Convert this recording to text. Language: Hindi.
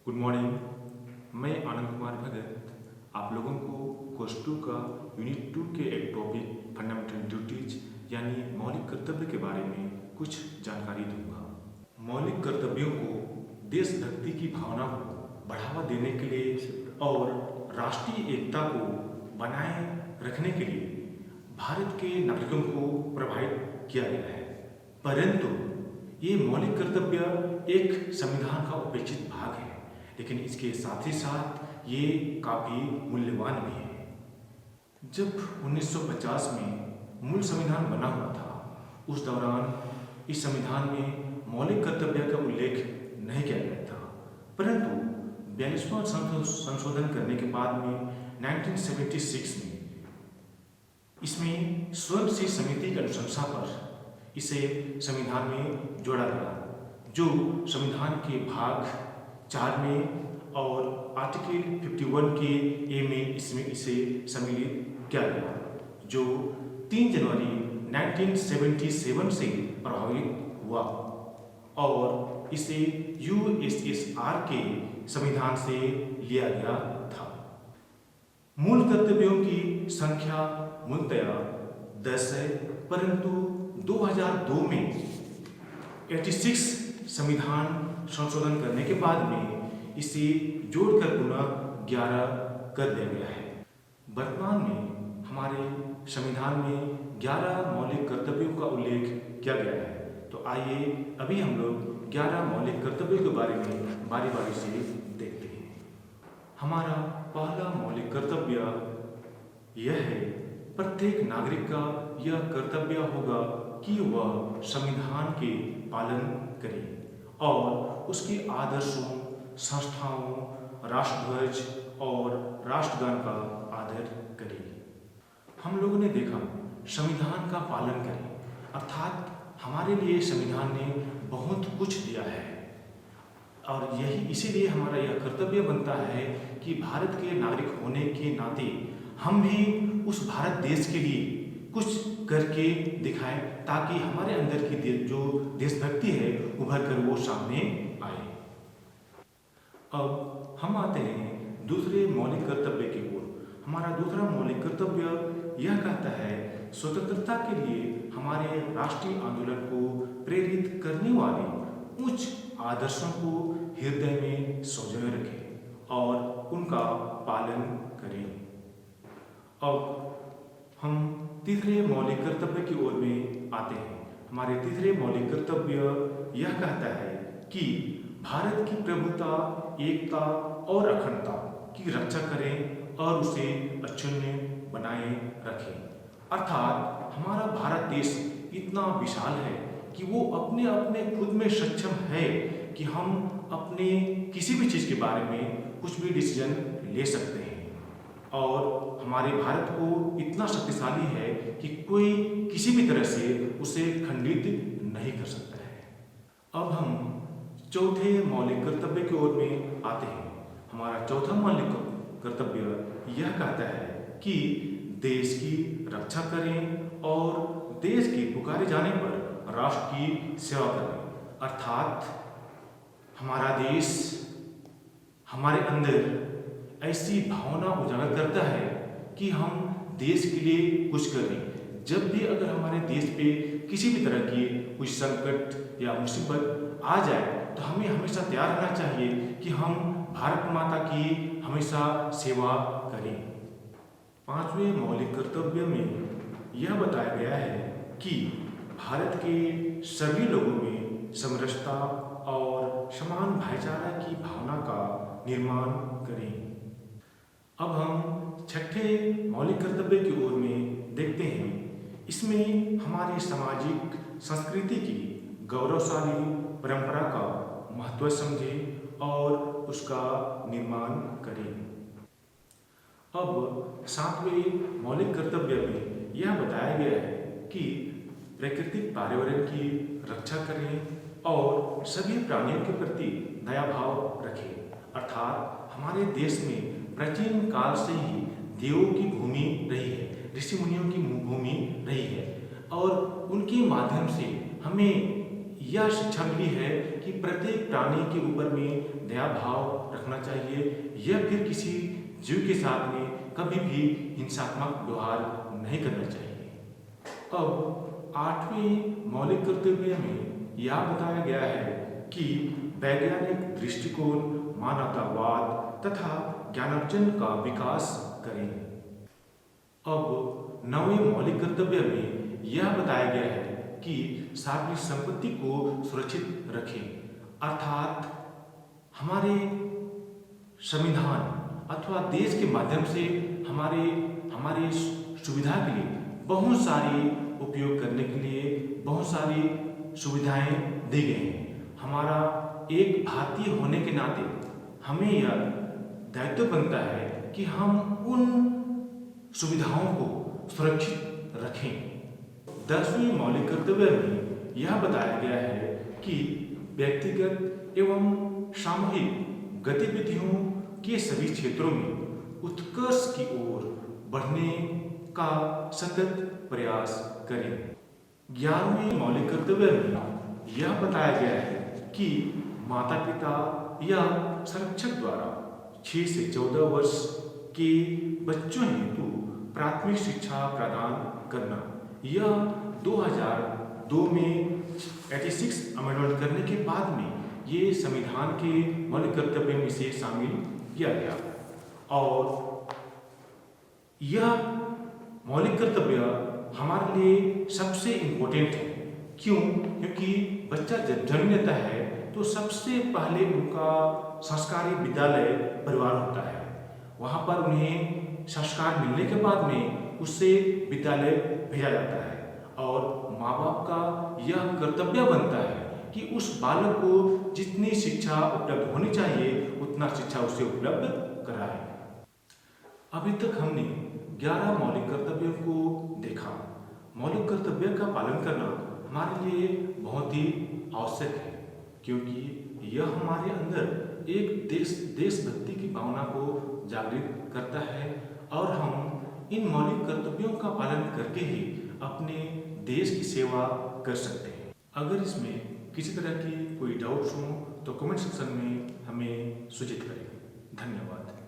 Good morning. मैं आनंद कुमार भगत आप लोगों को कोर्स 2 का यूनिट 2 के एक टॉपिक फंडामेंटल ड्यूटीज यानी मौलिक कर्तव्य के बारे में कुछ जानकारी दूंगा। मौलिक कर्तव्यों को देशभक्ति की भावना को बढ़ावा देने के लिए और राष्ट्रीय एकता को बनाए रखने के लिए भारत के नागरिकों को प्रभावित किया गया है, परंतु ये मौलिक कर्तव्य एक संविधान का उपेक्षित भाग है, लेकिन इसके साथ ही साथ ये काफ़ी मूल्यवान भी है। जब 1950 में मूल संविधान बना हुआ था, उस दौरान इस संविधान में मौलिक कर्तव्य का उल्लेख नहीं किया गया था, परंतु 42वां संशोधन करने के बाद में 1976 में इसमें स्वयं से समिति की अनुशंसा पर इसे संविधान में जोड़ा गया, जो संविधान के भाग 4 में और आर्टिकल 51 के ए में इसमें इसे सम्मिलित किया गया, जो 3 जनवरी 1977 से प्रभावित हुआ और इसे यूएसएसआर के संविधान से लिया गया था। मूल कर्तव्यों की संख्या मूलतया 10 है, परंतु 2002 में 86 संविधान संशोधन करने के बाद में इसे जोड़कर पुनः 11 कर दिया गया है। वर्तमान में हमारे संविधान में 11 मौलिक कर्तव्यों का उल्लेख किया गया है, तो आइए अभी हम लोग 11 मौलिक कर्तव्यों के बारे में बारी बारी से देखते हैं। हमारा पहला मौलिक कर्तव्य यह है, प्रत्येक नागरिक का यह कर्तव्य होगा कि वह संविधान के पालन करे और उसके आदर्शों, संस्थाओं, राष्ट्रध्वज और राष्ट्रगान का आदर करे। हम लोगों ने देखा संविधान का पालन करें, अर्थात हमारे लिए संविधान ने बहुत कुछ दिया है और यही इसीलिए हमारा यह कर्तव्य बनता है कि भारत के नागरिक होने के नाते हम भी उस भारत देश के लिए कुछ करके दिखाएं, ताकि हमारे अंदर की जो देशभक्ति है उभर कर वो सामने आए। अब हम आते हैं दूसरे मौलिक कर्तव्य की ओर। हमारा दूसरा मौलिक कर्तव्य यह कहता है, स्वतंत्रता के लिए हमारे राष्ट्रीय आंदोलन को प्रेरित करने वाले उच्च आदर्शों को हृदय में संजोए रखें और उनका पालन करें। अब हम तीसरे मौलिक कर्तव्य की ओर में आते हैं। हमारे तीसरे मौलिक कर्तव्य यह कहता है कि भारत की प्रभुता, एकता और अखंडता की रक्षा करें और उसे अक्षुण्ण बनाए रखें। अर्थात हमारा भारत देश इतना विशाल है कि वो अपने अपने खुद में सक्षम है कि हम अपने किसी भी चीज़ के बारे में कुछ भी डिसीजन ले सकते हैं और हमारे भारत को इतना शक्तिशाली है कि कोई किसी भी तरह से उसे खंडित नहीं कर सकता है। अब हम चौथे मौलिक कर्तव्य की ओर में आते हैं। हमारा चौथा मौलिक कर्तव्य यह कहता है कि देश की रक्षा करें और देश के पुकारे जाने पर राष्ट्र की सेवा करें। अर्थात हमारा देश हमारे अंदर ऐसी भावना उजागर करता है कि हम देश के लिए कुछ करें। जब भी अगर हमारे देश पे किसी भी तरह की कोई संकट या मुसीबत आ जाए तो हमें हमेशा तैयार रहना चाहिए कि हम भारत माता की हमेशा सेवा करें। पांचवें मौलिक कर्तव्य में यह बताया गया है कि भारत के सभी लोगों में समरसता और समान भाईचारा की भावना का निर्माण करें। अब हम छठे मौलिक कर्तव्य की ओर में देखते हैं। इसमें हमारी सामाजिक संस्कृति की गौरवशाली परंपरा का महत्व समझें और उसका निर्माण करें। अब सातवें मौलिक कर्तव्य में यह बताया गया है कि प्राकृतिक पर्यावरण की रक्षा करें और सभी प्राणियों के प्रति दया भाव रखें। अर्थात हमारे देश में प्राचीन काल से ही देवों की भूमि रही है, ऋषि मुनियों की भूमि रही है और उनके माध्यम से हमें यह शिक्षा मिली है कि प्रत्येक प्राणी के ऊपर में दया भाव रखना चाहिए या फिर किसी जीव के साथ में कभी भी हिंसात्मक व्यवहार नहीं करना चाहिए। अब 8वें मौलिक कर्तव्य में यह बताया गया है कि वैज्ञानिक दृष्टिकोण, मानवतावाद तथा ज्ञानार्जन का विकास करें। अब 9वें मौलिक कर्तव्य में यह बताया गया है कि सार्वजनिक संपत्ति को सुरक्षित रखें, अर्थात हमारे संविधान अथवा देश के माध्यम से हमारे सुविधा के लिए बहुत सारी उपयोग करने के लिए बहुत सारी सुविधाएं दी गई हैं। हमारा एक भारतीय होने के नाते हमें यह दायित्व बनता है कि हम उन सुविधाओं को सुरक्षित रखें। 10वें मौलिक कर्तव्य में यह बताया गया है कि व्यक्तिगत एवं सामूहिक गतिविधियों के सभी क्षेत्रों में उत्कर्ष की ओर बढ़ने का सतत प्रयास करें। 11वें मौलिक कर्तव्य में यह बताया गया है कि माता पिता या संरक्षक द्वारा 6 से 14 वर्ष के बच्चों हेतु प्राथमिक शिक्षा प्रदान करना। यह 2002 में 86 अमेंडमेंट करने के बाद में ये संविधान के मौलिक कर्तव्य में से शामिल किया गया और यह मौलिक कर्तव्य हमारे लिए सबसे इम्पोर्टेंट है। क्यों? क्योंकि बच्चा जब जन्म लेता है तो सबसे पहले उनका संस्कारी विद्यालय परिवार होता है। वहाँ पर उन्हें संस्कार मिलने के बाद में उससे विद्यालय भेजा जाता है और माँ बाप का यह कर्तव्य बनता है कि उस बालक को जितनी शिक्षा उपलब्ध होनी चाहिए उतना शिक्षा उसे उपलब्ध कराए। अभी तक हमने 11 मौलिक कर्तव्यों को देखा। मौलिक कर्तव्य का पालन करना हमारे लिए बहुत ही आवश्यक है, क्योंकि यह हमारे अंदर एक देशभक्ति की भावना को जागृत करता है और हम इन मौलिक कर्तव्यों का पालन करके ही अपने देश की सेवा कर सकते हैं। अगर इसमें किसी तरह की कोई डाउट्स हो तो कमेंट सेक्शन में हमें सूचित करें। धन्यवाद।